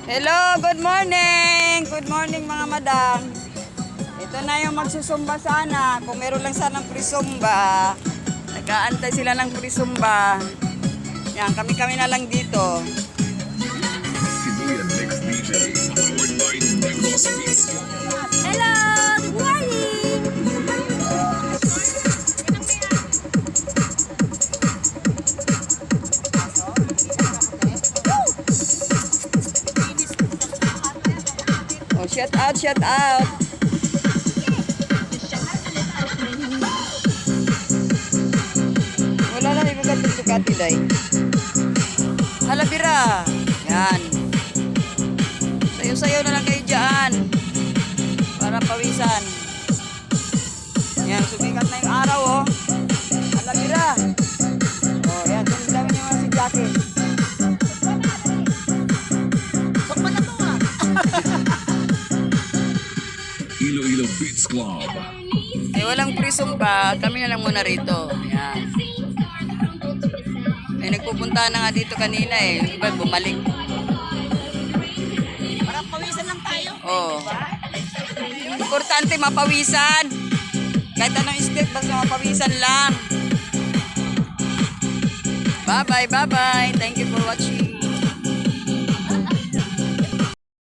Hello, good morning! Good morning mga madam. Ito na yung magsusumba sana. Kung meron lang sanang pre-sumba, nag-aantay sila ng pre-sumba. Yan, kami-kami na lang dito. Sibuyan Mix DJ, powered by Negros Beats. Hello! Good morning! Oh, shout out, shout out. Wala lang ibang Ducati day. Halabira. Yan. Sayo-sayo na lang kayo dyan. Para pawisan. Yan, sumikat na yung araw, oh. Halabira. Oh, yan. Tumidami niyo mga si Jackie. Iloilo Beats Club. Eh, walang pre-sumba. Kami na lang muna rito. Yan. Eh, nagpupunta na nga dito kanina eh. Yung iba bumalik. Parang pawisan lang tayo. Oo. Importante mapawisan. Kahit anong step, basta mapawisan lang. Bye-bye, bye-bye. Thank you for watching.